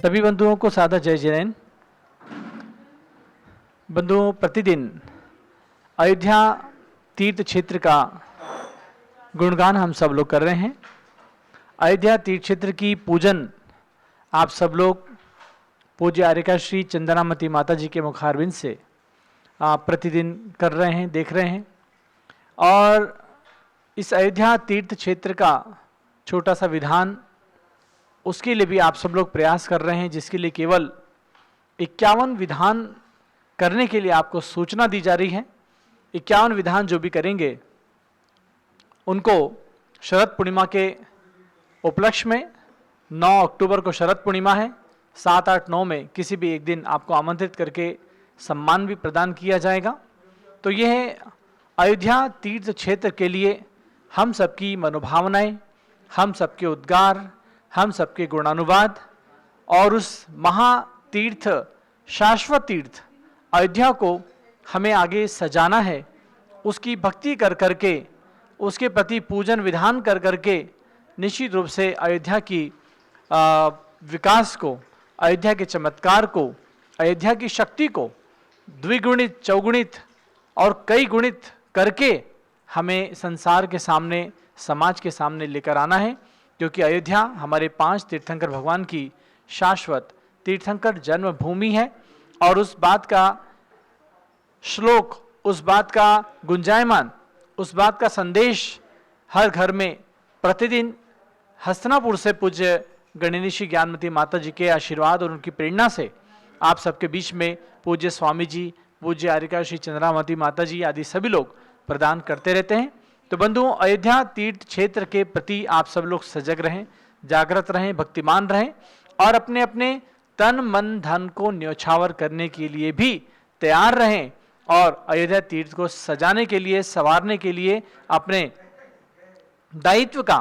सभी बंधुओं को सादर जय जैन। बंधुओं, प्रतिदिन अयोध्या तीर्थ क्षेत्र का गुणगान हम सब लोग कर रहे हैं। अयोध्या तीर्थ क्षेत्र की पूजन आप सब लोग पूज्य आर्यका श्री चंदनामती माता जी के मुखारविंद से प्रतिदिन कर रहे हैं, देख रहे हैं। और इस अयोध्या तीर्थ क्षेत्र का छोटा सा विधान, उसके लिए भी आप सब लोग प्रयास कर रहे हैं, जिसके लिए केवल 51 विधान करने के लिए आपको सूचना दी जा रही है। 51 विधान जो भी करेंगे उनको शरद पूर्णिमा के उपलक्ष्य में, 9 अक्टूबर को शरद पूर्णिमा है, 7, 8, 9 में किसी भी एक दिन आपको आमंत्रित करके सम्मान भी प्रदान किया जाएगा। तो यह अयोध्या तीर्थ क्षेत्र के लिए हम सबकी मनोभावनाएं, हम सबके उद्गार, हम सबके गुणानुवाद और उस महातीर्थ, शाश्वत तीर्थ अयोध्या को हमें आगे सजाना है। उसकी भक्ति कर करके, उसके प्रति पूजन विधान कर करके निश्चित रूप से अयोध्या की विकास को, अयोध्या के चमत्कार को, अयोध्या की शक्ति को द्विगुणित, चौगुणित और कई गुणित करके हमें संसार के सामने, समाज के सामने लेकर आना है। क्योंकि अयोध्या हमारे 5 तीर्थंकर भगवान की शाश्वत तीर्थंकर जन्मभूमि है। और उस बात का श्लोक, उस बात का गुंजायमान, उस बात का संदेश हर घर में प्रतिदिन हस्तिनापुर से पूज्य गणेश ज्ञानमती माता जी के आशीर्वाद और उनकी प्रेरणा से आप सबके बीच में पूज्य स्वामी जी, पूज्य आर्यका श्री चंद्रामती माता जी आदि सभी लोग प्रदान करते रहते हैं। तो बंधुओं, अयोध्या तीर्थ क्षेत्र के प्रति आप सब लोग सजग रहें, जागृत रहें, भक्तिमान रहें और अपने अपने तन मन धन को न्यौछावर करने के लिए भी तैयार रहें और अयोध्या तीर्थ को सजाने के लिए, संवारने के लिए अपने दायित्व का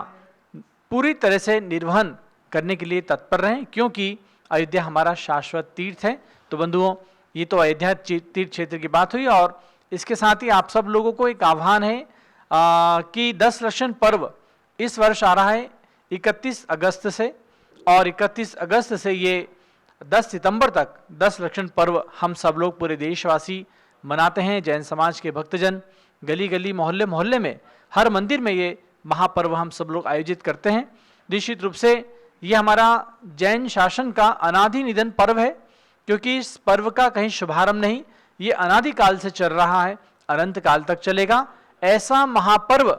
पूरी तरह से निर्वहन करने के लिए तत्पर रहें, क्योंकि अयोध्या हमारा शाश्वत तीर्थ है। तो बंधुओं, ये तो अयोध्या तीर्थ क्षेत्र की बात हुई। और इसके साथ ही आप सब लोगों को एक आह्वान है कि 10 लक्षण पर्व इस वर्ष आ रहा है 31 अगस्त से, और 31 अगस्त से ये 10 सितंबर तक 10 लक्षण पर्व हम सब लोग पूरे देशवासी मनाते हैं। जैन समाज के भक्तजन गली गली, मोहल्ले मोहल्ले में, हर मंदिर में ये महापर्व हम सब लोग आयोजित करते हैं। निश्चित रूप से ये हमारा जैन शासन का अनादि निधन पर्व है, क्योंकि इस पर्व का कहीं शुभारंभ नहीं, ये अनादि काल से चल रहा है, अनंत काल तक चलेगा। ऐसा महापर्व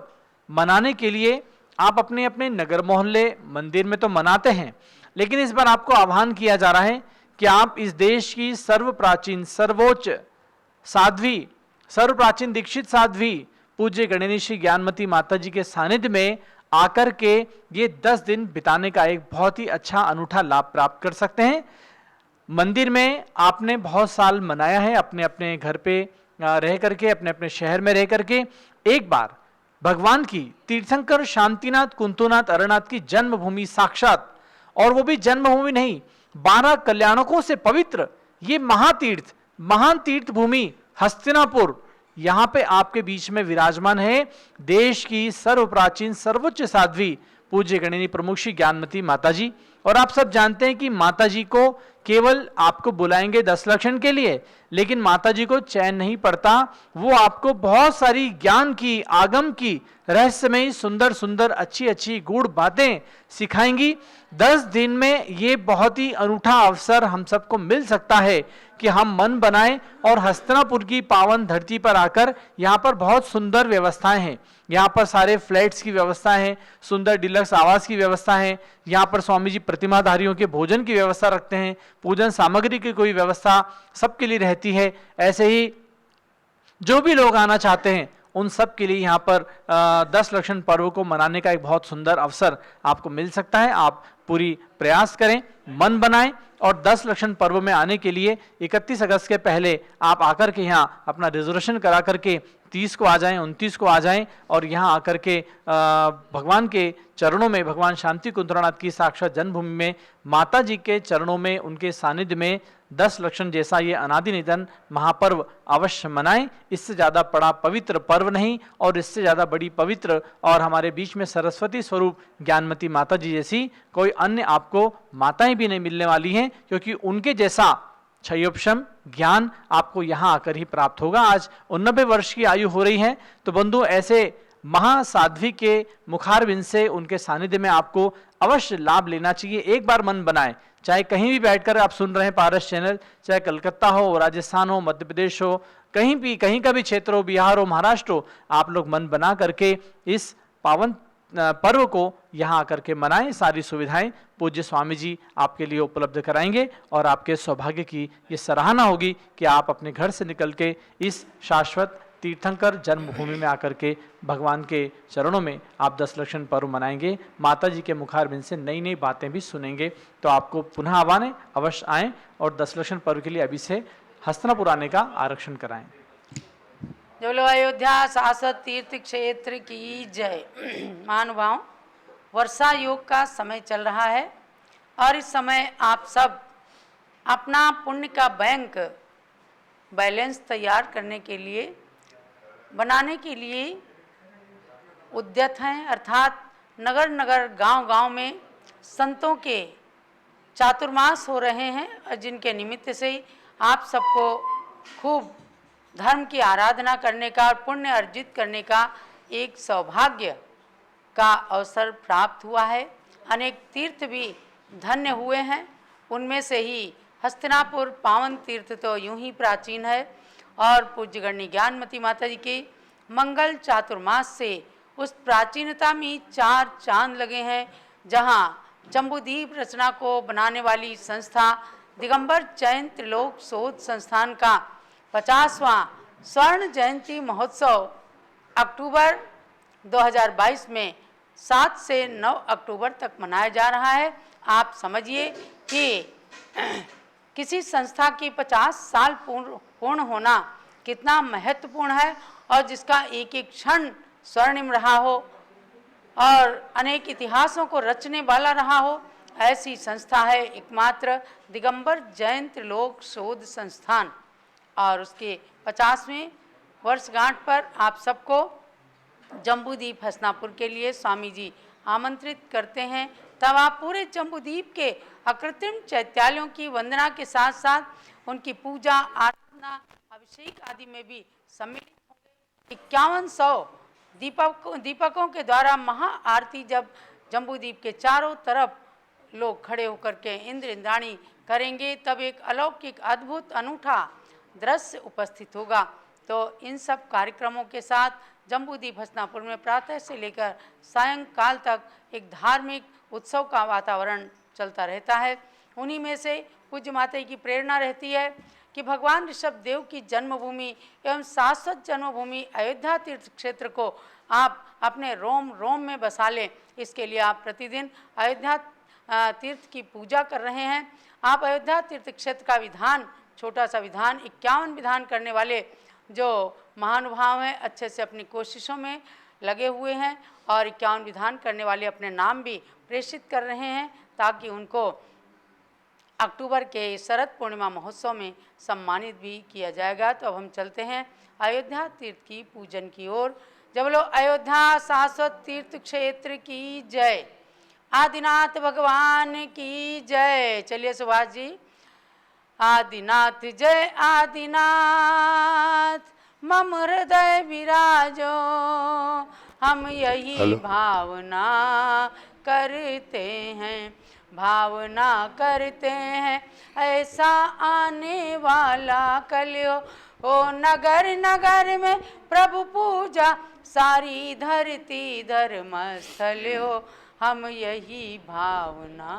मनाने के लिए आप अपने अपने नगर मोहल्ले, मंदिर में तो मनाते हैं, लेकिन इस बार आपको आह्वान किया जा रहा है कि आप इस देश की सर्व प्राचीन, सर्वोच्च साध्वी, सर्व प्राचीन दीक्षित साध्वी पूज्य गणेश ज्ञानमती माता जी के सानिध्य में आकर के ये 10 दिन बिताने का एक बहुत ही अच्छा अनूठा लाभ प्राप्त कर सकते हैं। मंदिर में आपने बहुत साल मनाया है, अपने अपने घर पे रह करके, अपने अपने शहर में रह करके एक बार भगवान की, तीर्थंकर शांतिनाथ, कुंतुनाथ, अरनाथ की जन्मभूमि साक्षात, और वो भी जन्मभूमि नहीं, 12 कल्याणकों से पवित्र ये महातीर्थ, महान तीर्थ भूमि हस्तिनापुर, यहां पे आपके बीच में विराजमान है देश की सर्व प्राचीन, सर्वोच्च साध्वी पूज्य गणिनी प्रमुख श्री ज्ञानमती माता जी। और आप सब जानते हैं कि माता जी को केवल आपको बुलाएंगे 10 लक्षण के लिए, लेकिन माता जी को चैन नहीं पड़ता, वो आपको बहुत सारी ज्ञान की, आगम की, रहस्यमयी, सुंदर सुंदर, अच्छी अच्छी गूढ़ बातें सिखाएंगी। 10 दिन में ये बहुत ही अनूठा अवसर हम सबको मिल सकता है कि हम मन बनाएं और हस्तिनापुर की पावन धरती पर आकर, यहाँ पर बहुत सुंदर व्यवस्थाएं हैं, यहाँ पर सारे फ्लैट्स की व्यवस्था है, सुंदर डिलक्स आवास की व्यवस्था है, यहाँ पर स्वामी जी प्रतिमाधारियों के भोजन की व्यवस्था रखते हैं, पूजन सामग्री की कोई व्यवस्था सबके लिए रहती है। ऐसे ही जो भी लोग आना चाहते हैं उन सब के लिए यहाँ पर 10 लक्षण पर्व को मनाने का एक बहुत सुंदर अवसर आपको मिल सकता है। आप पूरी प्रयास करें, मन बनाएं और 10 लक्षण पर्व में आने के लिए 31 अगस्त के पहले आप आकर के यहाँ अपना रिजर्वेशन करा करके 30 को आ जाएं, 29 को आ जाएं और यहाँ आकर के भगवान के चरणों में, भगवान शांति कुंतलनाथ की साक्षात जन्मभूमि में माता जी के चरणों में, उनके सानिध्य में 10 लक्षण जैसा ये अनादि निधन महापर्व अवश्य मनाएं। इससे ज़्यादा बड़ा पवित्र पर्व नहीं और इससे ज़्यादा बड़ी पवित्र और हमारे बीच में सरस्वती स्वरूप ज्ञानमती माता जी जैसी कोई अन्य आपको माताएं भी नहीं मिलने वाली हैं, क्योंकि उनके जैसा क्षयोपशम ज्ञान आपको यहाँ आकर ही प्राप्त होगा। आज 89 वर्ष की आयु हो रही है, तो बंधु ऐसे महासाध्वी के मुखारबिंद से, उनके सानिध्य में आपको अवश्य लाभ लेना चाहिए। एक बार मन बनाए, चाहे कहीं भी बैठकर आप सुन रहे हैं पारस चैनल, चाहे कलकत्ता हो, राजस्थान हो, मध्य प्रदेश हो, कहीं भी, कहीं का भी क्षेत्र हो, बिहार हो, महाराष्ट्र हो, आप लोग मन बना करके इस पावन पर्व को यहाँ आकर के मनाएं। सारी सुविधाएं पूज्य स्वामी जी आपके लिए उपलब्ध कराएंगे और आपके सौभाग्य की ये सराहना होगी कि आप अपने घर से निकल के इस शाश्वत तीर्थंकर जन्मभूमि में आकर के भगवान के चरणों में आप 10 लक्षण पर्व मनाएंगे। माता जी के मुखारबिंद से नई नई बातें भी सुनेंगे। तो आपको पुनः आह्वान है, अवश्य आएँ और 10 लक्षण पर्व के लिए अभी से हस्तिनापुर आने का आरक्षण कराएं। जो लोग अयोध्या शाश्वत तीर्थ क्षेत्र की जय। महानुभाव, वर्षा योग का समय चल रहा है और इस समय आप सब अपना पुण्य का बैंक बैलेंस तैयार करने के लिए, बनाने के लिए उद्यत हैं। अर्थात नगर नगर गांव गांव में संतों के चातुर्मास हो रहे हैं और जिनके निमित्त से आप सबको खूब धर्म की आराधना करने का और पुण्य अर्जित करने का एक सौभाग्य का अवसर प्राप्त हुआ है। अनेक तीर्थ भी धन्य हुए हैं, उनमें से ही हस्तिनापुर पावन तीर्थ तो यूं ही प्राचीन है और पूज्यगण्य ज्ञानमती माता जी के मंगल चातुर्मास से उस प्राचीनता में 4 चांद लगे हैं, जहां जम्बूदीप रचना को बनाने वाली संस्था दिगंबर जैन त्रिलोक शोध संस्थान का 50वां स्वर्ण जयंती महोत्सव अक्टूबर 2022 में 7 से 9 अक्टूबर तक मनाया जा रहा है। आप समझिए कि किसी संस्था की 50 साल पूर्ण होना कितना महत्वपूर्ण है और जिसका एक एक क्षण स्वर्णिम रहा हो और अनेक इतिहासों को रचने वाला रहा हो, ऐसी संस्था है एकमात्र दिगंबर जैन त्रिलोक शोध संस्थान। और उसके 50वें वर्षगांठ पर आप सबको जम्बूदीप हस्तिनापुर के लिए स्वामी जी आमंत्रित करते हैं। तब आप पूरे जम्बूदीप के अकृत्रिम चैत्यालयों की वंदना के साथ साथ उनकी पूजा, आराधना, अभिषेक आदि में भी सम्मिलित होंगे। 5100 दीपकों के द्वारा महा आरती जब जम्बूदीप के चारों तरफ लोग खड़े होकर के इंद्र इंद्राणी करेंगे, तब एक अलौकिक अद्भुत अनूठा दृश्य उपस्थित होगा। तो इन सब कार्यक्रमों के साथ जम्बूदीप हस्तिनापुर में प्रातः से लेकर सायंकाल तक एक धार्मिक उत्सव का वातावरण चलता रहता है। उन्हीं में से पूज्य माता की प्रेरणा रहती है कि भगवान ऋषभ देव की जन्मभूमि एवं शाश्वत जन्मभूमि अयोध्या तीर्थ क्षेत्र को आप अपने रोम रोम में बसा लें। इसके लिए आप प्रतिदिन अयोध्या तीर्थ की पूजा कर रहे हैं। आप अयोध्या तीर्थ क्षेत्र का विधान, छोटा सा विधान, 51 विधान करने वाले जो महानुभाव हैं, अच्छे से अपनी कोशिशों में लगे हुए हैं और 51 विधान करने वाले अपने नाम भी प्रेषित कर रहे हैं ताकि उनको अक्टूबर के शरद पूर्णिमा महोत्सव में सम्मानित भी किया जाएगा। तो अब हम चलते हैं अयोध्या तीर्थ की पूजन की ओर। जब लोग अयोध्या शाश्वत तीर्थ क्षेत्र की जय, आदिनाथ भगवान की जय। चलिए सुभाष जी। आदिनाथ जय आदिनाथ मम हृदय विराजो, हम यही भावना करते हैं, भावना करते हैं ऐसा आने वाला कलयुग। ओ नगर नगर में प्रभु पूजा, सारी धरती धर्मस्थल हो, हम यही भावना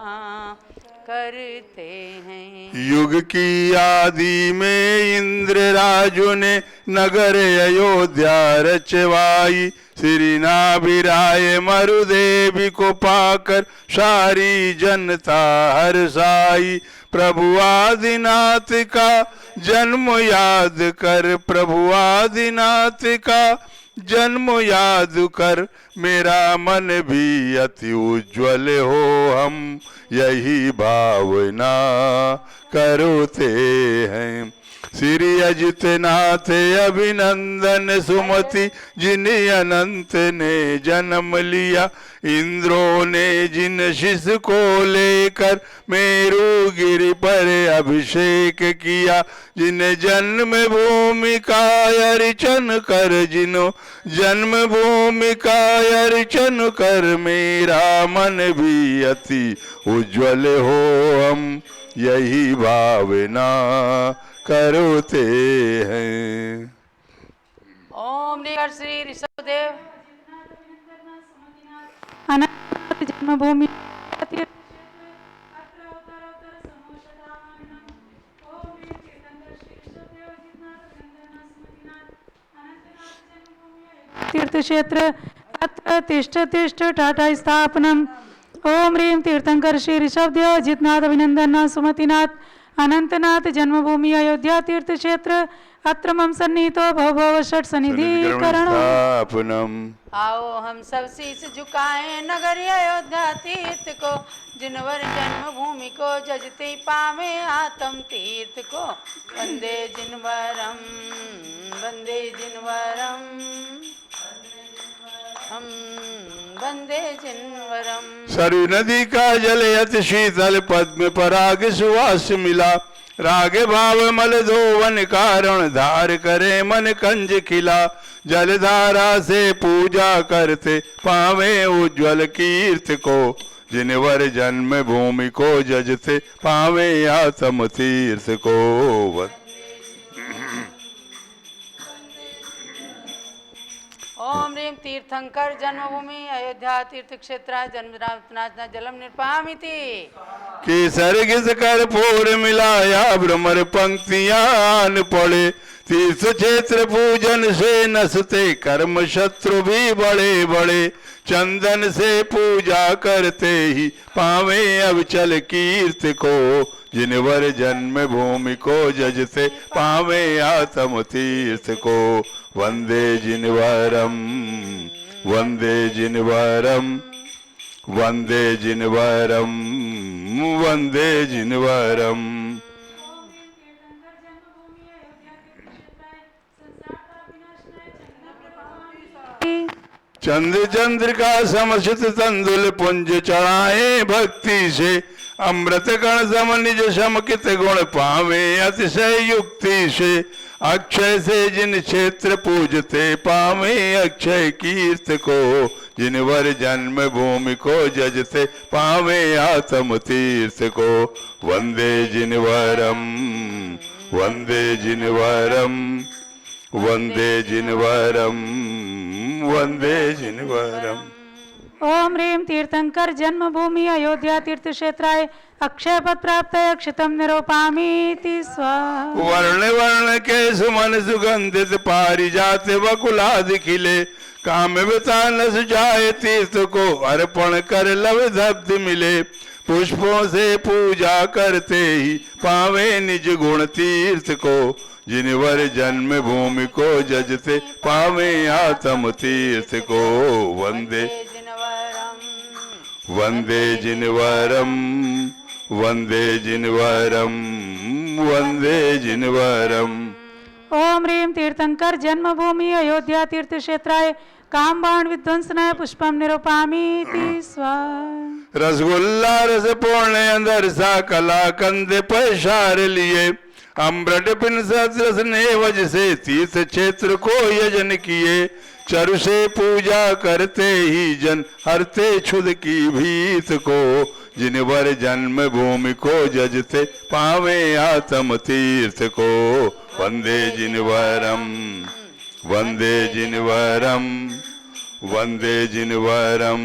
करते हैं। युग की आदि में इंद्र राजु ने नगर अयोध्या रचवाई, श्री नाभिराय मरुदेवी को पाकर सारी जनता हर्षाई। प्रभु आदिनाथ का जन्म याद कर, प्रभु आदिनाथ का जन्म याद कर, मेरा मन भी अति उज्ज्वल हो, हम यही भावना करते हैं। श्री अजित नाथ अभिनंदन सुमति जिन्हें अनंत ने जन्म लिया, इंद्रों ने जिन शिष्य को लेकर मेरू गिरि पर अभिषेक किया, जिन्हें जन्म भूमि का अर्चन कर, जिन्हों जन्म भूमि का अर्चन कर, मेरा मन भी अति उज्ज्वल हो, हम यही भावना करते हैं। ओम श्री ऋषभदेव अनंत जन्मभूमि तीर्थ क्षेत्र अत्र तिष्ठ तिष्ठ टाटा स्थापनम। ओम ह्रीं तीर्थंकर श्री ऋषभदेव जितनाथ अभिनंदन सुमतिनाथ अनंतनाथ जन्मभूमि अयोध्या तीर्थ क्षेत्र अत्र मम सन्निहितो भव षट सन्निधिकरणम। आओ हम सब शीश झुकाएं नगरी अयोध्या तीर्थ को, जिनवर जन्मभूमि को जजते पावे आत्म तीर्थ को। वंदे जिनवरम वंदे जिनवरम हम वंदे जिनवरम। सरयू नदी का जल अति शीतल, पद्म पराग सुवास मिला, राग भाव मल धोवन कारण, धार करे मन कंज खिला। जलधारा से पूजा करते पावे उज्ज्वल कीर्त को, जिनवर जन्म भूमि को जजते पावे आत्म तीर्थ को। ओम ह्रीं तीर्थंकर जन्मभूमि अयोध्या तीर्थ क्षेत्र जन्मनाथ जलम निर्पामिति। केसर घिस कर पूर मिलाया, भ्रमर पंक्तियां पड़े, तीर्थ क्षेत्र पूजन से नसते कर्म शत्रु भी बड़े बड़े। चंदन से पूजा करते ही पावे अविचल कीर्त को, जिनवर जन्म भूमि को जजते पावे आत्म तीर्थ को। वंदे जिनवरम वंदे जिनवरम वंदे जिनवरम वंदे जिनवरम। चंद्र चंद्रिका समसित तंदुल पुंज चढ़ाए भक्ति से, अमृत कण सम निज शमकित गुण पावे अतिशय युक्ति से। अक्षय से जिन क्षेत्र पूजते पावे अक्षय कीर्त को, जिनवर जन्म भूमि को जजते पावे आत्म तीर्थ को। वंदे जिनवरम वंदे जिनवरम वंदे जिनवरम वंदे जिनवरम। ओम ह्रीं तीर्थंकर जन्मभूमि अयोध्या तीर्थ क्षेत्राय अक्षय पद प्राप्त अक्षतम निरूपामीति स्वाहा। वर्ण वर्ण के सुमन सुगंधित पारिजात वकुलादि खिले, काम वितान सुजाए तीर्थ को अर्पण कर लव धब्ध मिले। पुष्पों से पूजा करते ही पावे निज गुण तीर्थ को, जिनवर जन्म भूमि को जजते पावे आत्म तीर्थ को। वंदे वंदे जिनवरम वंदे जिनवरम वंदे जिनवरम। ओम ह्रीं तीर्थंकर जन्मभूमि अयोध्या तीर्थ क्षेत्राय काम बाण विध्वंसनाय पुष्पम निरूपामीति स्वाहा। रसगुल्ला रस पूर्ण अंदर सा कला कंदे पैशार लिए, अम्रट पिन रस ने वज से तीर्थ क्षेत्र को यजन किए। चरु से पूजा करते ही जन हरते क्षुद की भीत को, जिनवर जन्म भूमि को जजते पावे आत्म तीर्थ को। वंदे जिनवरम वंदे जिनवरम वंदे जिनवरम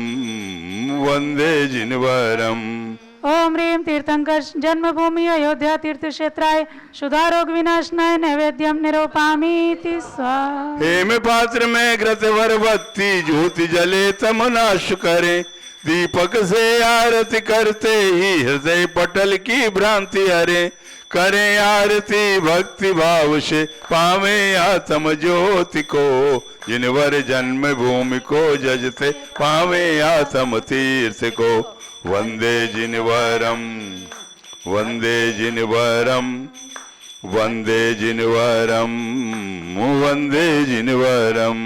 वंदे जिनवरम। ओम ह्रीं तीर्थंकर जन्मभूमि अयोध्या तीर्थ क्षेत्राय शुद्धारोग विनाशनाय नैवेद्यम निरूपामीति स्वाहा। हेम पात्र में घृत भर बत्ती ज्योति जले तम नाश करे, दीपक से आरती करते ही हृदय पटल की भ्रांति हरे, करें आरती भक्ति भाव से पावे आत्म ज्योति को, जिनवर जन्म भूमि को जजते पावे आत्म तीर्थ को। वंदे जिनवरम वंदे जिनवरम वंदे जिनवरम वंदे जिनवरम।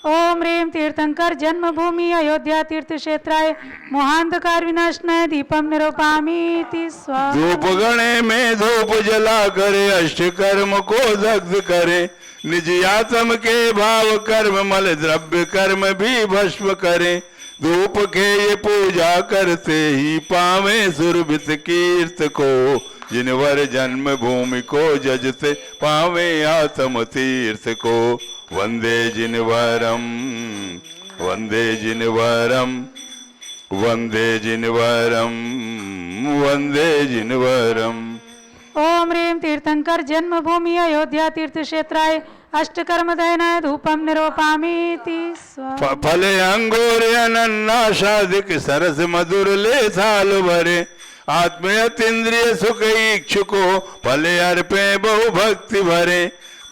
ओम ह्रीं तीर्थंकर जन्मभूमि अयोध्या तीर्थ क्षेत्राय मोहांधकार विनाशनाय दीपम निरूपामीति स्वाहा। धूप गणे में धूप जला करे, अष्ट कर्म को दग्ध करे, निज आत्म के भाव कर्म मल द्रव्य कर्म भी भस्म करे। धूप के ये पूजा करते ही पावे सुरभित कीर्त को, जिनवर जन्म भूमि को जजते पावे आत्म तीर्थ को। वंदे जिनवरम वंदे जिनवरम वंदे जिनवरम वंदे जिनवरम। ओम ह्रीं तीर्थंकर जन्मभूमि अयोध्या तीर्थ क्षेत्राय अष्टकर्म दयनाय धूपम निरूपामीति स्वाहा। फले अंगूर अनन्नासादिक सरस मधुर ले थाल भरे, आत्मयत इंद्रिय सुख इच्छुको फले अर्पे बहु भक्ति भरे।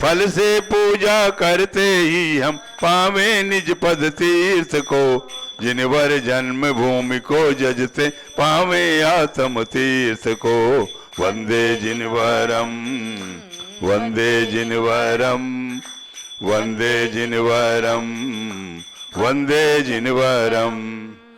फल से पूजा करते ही हम पावे निज पद तीर्थ को, जिनवर जन्म भूमि को जजते पावे आत्म तीर्थ को। वंदे जिनवरम वंदे जिनवरम वंदे जिनवरम वंदे जिनवरम।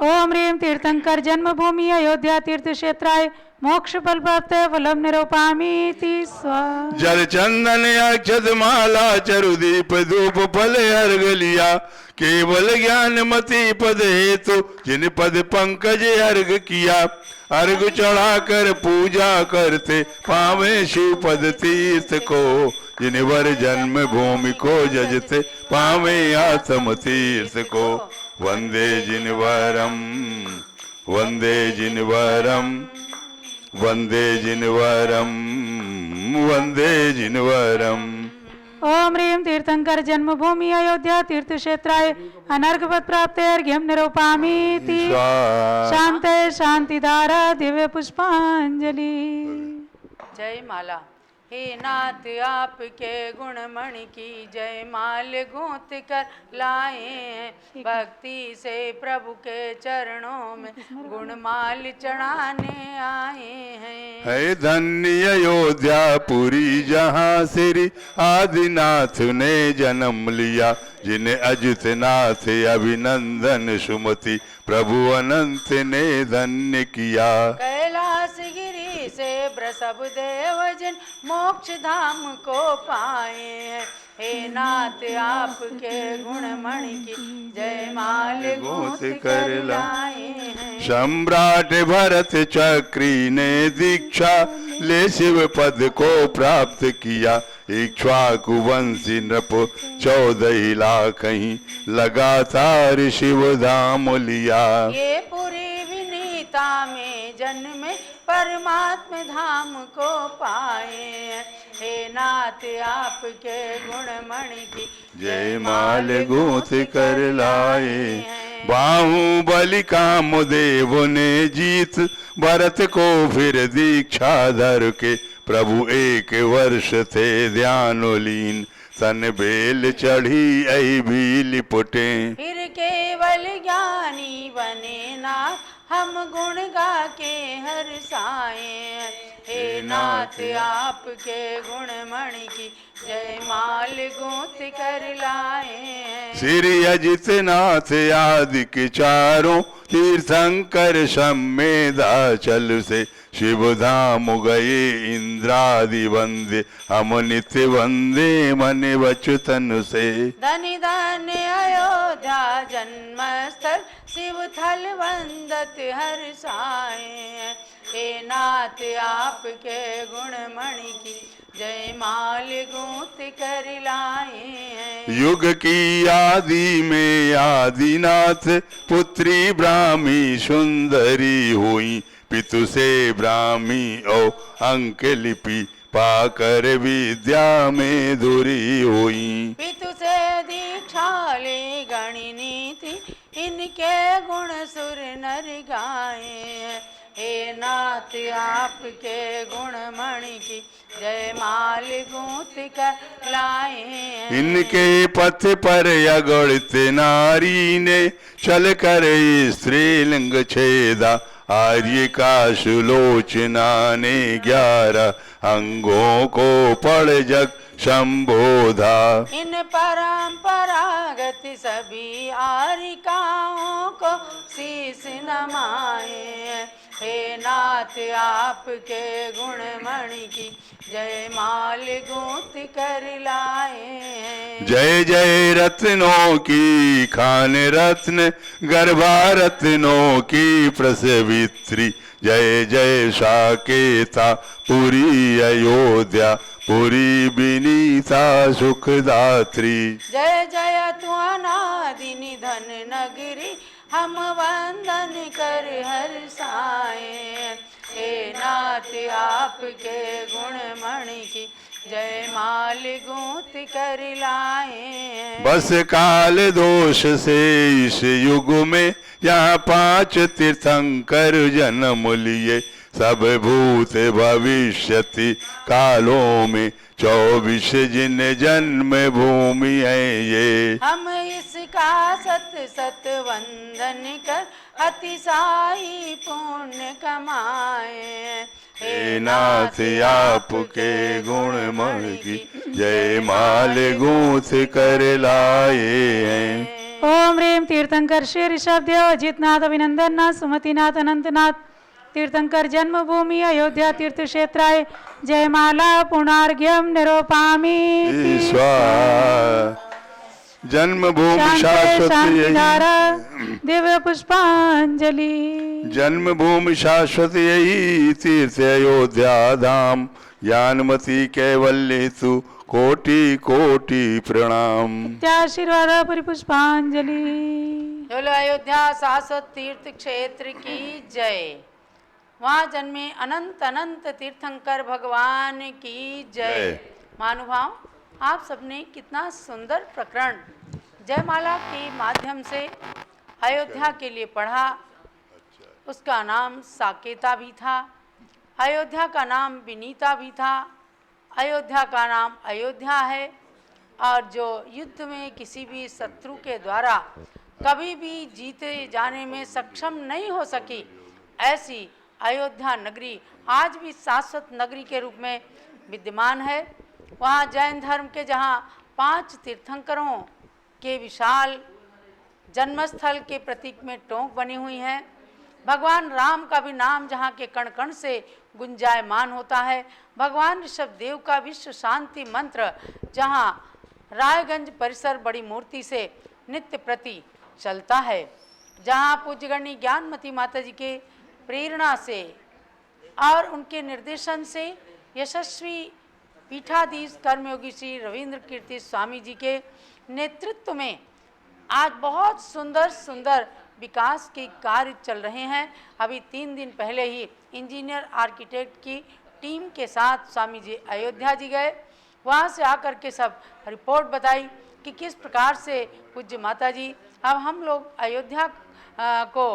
ओम ह्रीं तीर्थंकर जन्मभूमि अयोध्या तीर्थ क्षेत्राय मोक्ष फल प्राप्त फलम निरूपामीति स्वाहा। जल चंदन अक्षत माला चरुदीप धूप फल अर्घ लिया, केवल ज्ञान मति पद हेतु जिन पद पंकज अर्घ किया। अर्घ चढ़ा कर पूजा करते पावे शिव पद तीर्थ को, जिनवर जन्म भूमि को जजते पावे आत्म तीर्थ को। वंदे जिनवरम वंदे जिनवरम वंदे जिनवरम वंदे जिनवरम। ओम ह्रीं तीर्थंकर जन्मभूमि अयोध्या तीर्थ क्षेत्राय अनर्घ पद प्राप्त अर्घ्यम निरूपामीति शांते शांतिधारा दिव्य पुष्पांजलि। जय माला। हे नाथ आपके गुणमणि की जय माल गूंथ कर लाए हैं, भक्ति से प्रभु के चरणों में गुणमाल चढ़ाने आए हैं। है धन्य अयोध्या पुरी जहाँ श्री आदिनाथ ने जन्म लिया, जिन्हें अजित नाथ अभिनंदन सुमति प्रभु अनंत ने धन्य किया। कैलाश गिरी से वृषभ देव जिन मोक्ष धाम को पाए हैं, हे नाथ आपके गुणमणि की जय माल गूंथ कर लाए हैं। सम्राट भरत चक्री ने दीक्षा ले शिव पद को प्राप्त किया, इक्ष्वाकु वंशी नृप 14 लाख ही लगातार शिव धाम लिया। ये पूरी विनीता में जन्मे परमात्म धाम को पाए हैं, हे नाथ आपके गुणमणि की जय माल गूंथ कर लाए। बाहुबली कामदेव ने जीत भरत को फिर दीक्षा धर के, प्रभु 1 वर्ष थे ध्यानोलीन तन बेल चढ़ी ऐ भी लिपटे। फिर केवल ज्ञानी बने नाथ हम गुण गा के हर्षाए, हे नाथ आपके गुणमणि की जय माल गूंथ कर लाए। श्री अजित नाथ आदि के चारों तीर्थंकर समेदाचल से शिव धाम गए इंद्रादि वंदे, हम नित्य वंदे मन वचुतन से। धनि धन्य अयोध्या जन्म स्थल शिव थल वंदत हर्षाए, हे नाथ आपके गुणमणि की जय माल गूंथ कर लाए। युग की आदि में आदिनाथ पुत्री ब्राह्मी सुंदरी हुई, पितु से ब्राह्मी ओ अंक लिपि पाकर विद्या में धुरी हुई। पितु से दीक्षा ले गणिनी थी इनके गुण सुर नर गाए। हे नाथ आपके गुण मणि की जय माल गूंथ कर लाए। इनके पथ पर अगणित नारी ने चल कर स्त्रीलिंग छेदा। आर्य का सुलोचना ने 11 अंगों को पढ़ जग संबोधा। इन परंपरागत सभी आरिकाओं को शीस नमाए। हे नाथ आपके गुण मणि की जय माल गूंथ कर लाए। जय जय रत्नों की खान रत्न गर्भा रत्नों की प्रसवित्री। जय जय साकेता पुरी अयोध्या पुरी विनीता सुखदात्री। जय जय तू अनादि निधन नगरी हम वंदन कर हर्षाए। हे नाथ आपके गुण मणि की जय माल गूंथ कर लाए। बस काल दोष से इस युग में यहाँ 5 तीर्थंकर जन्म लिए। सब भूत भविष्यति कालों में 24 जिन जन्म भूमि है ये। हम इसका सत सत वंदन कर अतिशाई पुण्य कमाए। हे नाथ आपके गुण मणि की जय माल गूंथ कर लाए हैं। ओम ह्रीं तीर्थंकर श्री ऋषभदेव अजितनाथ अभिनंदननाथ सुमतिनाथ अनंतनाथ तीर्थंकर जन्मभूमि अयोध्या तीर्थ क्षेत्राय जयमाला पुणार्घ्यम निरूपामि। स्वाहा। जन्मभूमि शाश्वत यही। दिव्य पुष्पांजलि। जन्मभूमि शाश्वत यही तीर्थ अयोध्या धाम। ज्ञानमती कैवल्य तु कोटि कोटि प्रणाम। आशीर्वाद पूरी पुष्पांजलि। बोलो अयोध्या शाश्वत तीर्थ क्षेत्र की जय। वहाँ जन्मे अनंत अनंत तीर्थंकर भगवान की जय। महानुभाव, आप सबने कितना सुंदर प्रकरण जयमाला के माध्यम से अयोध्या के लिए पढ़ा। उसका नाम साकेता भी था, अयोध्या का नाम विनीता भी था, अयोध्या का नाम अयोध्या है। और जो युद्ध में किसी भी शत्रु के द्वारा कभी भी जीते जाने में सक्षम नहीं हो सकी, ऐसी अयोध्या नगरी आज भी शाश्वत नगरी के रूप में विद्यमान है। वहाँ जैन धर्म के जहाँ 5 तीर्थंकरों के विशाल जन्मस्थल के प्रतीक में टोंक बनी हुई है। भगवान राम का भी नाम जहाँ के कण कण से गुंजायमान होता है। भगवान ऋषभदेव का विश्व शांति मंत्र जहाँ रायगंज परिसर बड़ी मूर्ति से नित्य प्रति चलता है। जहाँ पूज्यगणी ज्ञानमती माता जी के प्रेरणा से और उनके निर्देशन से यशस्वी पीठाधीश कर्मयोगी श्री रविंद्र कीर्ति स्वामी जी के नेतृत्व में आज बहुत सुंदर सुंदर विकास के कार्य चल रहे हैं। अभी 3 दिन पहले ही इंजीनियर आर्किटेक्ट की टीम के साथ स्वामी जी अयोध्या जी गए। वहाँ से आकर के सब रिपोर्ट बताई कि किस प्रकार से पूज्य माता जी अब हम लोग अयोध्या को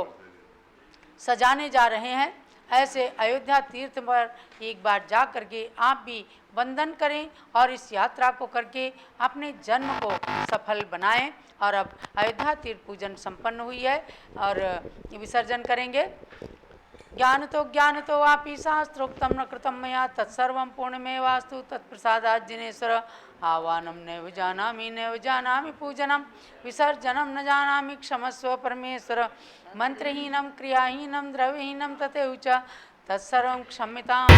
सजाने जा रहे हैं। ऐसे अयोध्या तीर्थ पर एक बार जा करके आप भी वंदन करें और इस यात्रा को करके अपने जन्म को सफल बनाएं। और अब अयोध्या तीर्थ पूजन संपन्न हुई है और विसर्जन करेंगे। ज्ञान तो वापि शास्त्रोक्तम न कृतम मया तत्सर्वं पूर्णमेवास्तु तत्प्रसादात् जिनेश्वर। आह्वानं नैव जानामि पूजनं विसर्जनं न जानामि क्षमस्व परमेश्वर। मंत्रहीनं क्रियाहीनं द्रव्यहीनं तथैव च तत्सर्वं क्षम्यताम्।